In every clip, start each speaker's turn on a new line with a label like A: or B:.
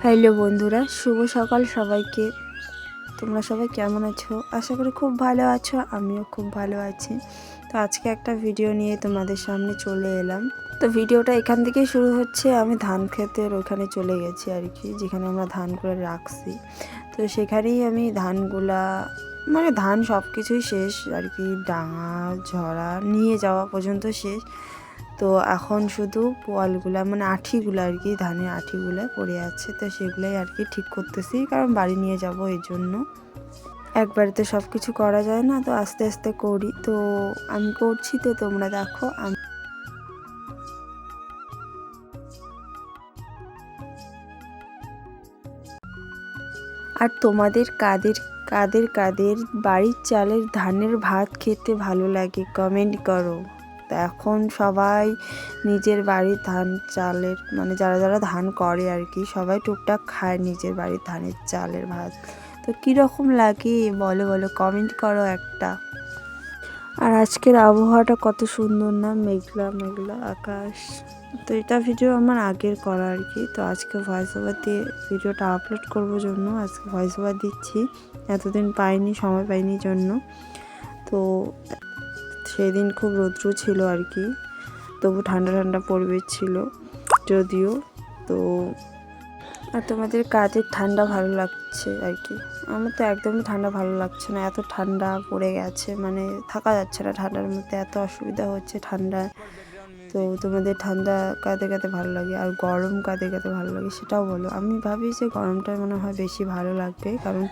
A: Hello বন্ধুরা, শুভ সকাল সবাইকে। তোমরা সবাই কেমন আছো? আশা করি খুব ভালো আছো, আমিও খুব ভালো আছি। তো আজকে একটা ভিডিও নিয়ে তোমাদের সামনে চলে এলাম। তো ভিডিওটা এখান থেকেই শুরু হচ্ছে। আমি ধান ক্ষেতের ওখানে চলে গেছি আর কি, যেখানে আমরা ধান করে রাখছি। তো সেখানেই আমি ধানগুলা ধান সব কিছুই শেষ আর কি, ডাঙা ঝরা নিয়ে যাওয়া পর্যন্ত শেষ। তো এখন শুধু পোয়ালগুলা আঠিগুলো আর কি, ধানের আঠিগুলো পড়ে আছে, তো সেগুলোই আর কি ঠিক করতেছি, কারণ বাড়ি নিয়ে যাব এই জন্য। একবারে তো সব কিছু করা যায় না, তো আস্তে আস্তে করি। তো আমি করছি, তো তোমরা দেখো। আর তোমাদের কাদের কাদের কাদের বাড়ির চালের ধানের ভাত খেতে ভালো লাগে কমেন্ট করো। তো এখন সবাই নিজের বাড়ির ধান চালের যারা যারা ধান করে আর কি, সবাই টুকটাক খায় নিজের বাড়ির ধানের চালের ভাত। তো কীরকম লাগে বলো বলো, কমেন্ট করো একটা। আর আজকের আবহাওয়াটা কত সুন্দর না, মেঘলা মেঘলা আকাশ। তো এটা ভিডিও আমার আগের করা আর কি। তো আজকে ভয়েস ওভার দিয়ে ভিডিওটা আপলোড করবো জন্য আজকে ভয়েস ওভার দিচ্ছি। এতদিন সময় পাইনি জন্য। তো সেদিন খুব রৌদ্র ছিল আর কি, তবু ঠান্ডা ঠান্ডা পরিবেশ ছিল যদিও। তো আর তোমাদের কাদের ঠান্ডা ভালো লাগছে আর কি? আমার তো একদমই ঠান্ডা ভালো লাগছে না, এত ঠান্ডা পড়ে গেছে, থাকা যাচ্ছে না ঠান্ডার মধ্যে, এত অসুবিধা হচ্ছে ঠান্ডা। তো তোমাদের ঠান্ডা কাদের কাদের ভালো লাগে, আর গরম কাদের কাদের ভালো লাগে সেটাও বলো। আমি ভাবি যে গরমটা মনে হয় বেশি ভালো লাগবে, কারণ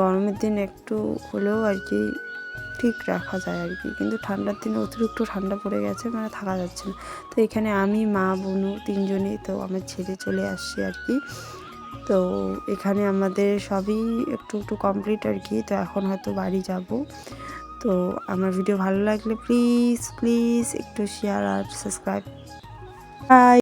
A: গরমের দিন একটু হলেও আর কি ঠিক রাখা যায় আর কি, কিন্তু ঠান্ডার দিনে অতিরিক্ত ঠান্ডা পড়ে গেছে, থাকা যাচ্ছে না। তো এখানে আমি, মা, বোনু তিনজনই, তো আমার ছেলে চলে আসছে আর কি। তো এখানে আমাদের সবই একটু একটু কমপ্লিট আর কি। তো এখন হয়তো বাড়ি যাব। তো আমার ভিডিও ভালো লাগলে প্লিজ প্লিজ একটু শেয়ার আর সাবস্ক্রাইব। বাই।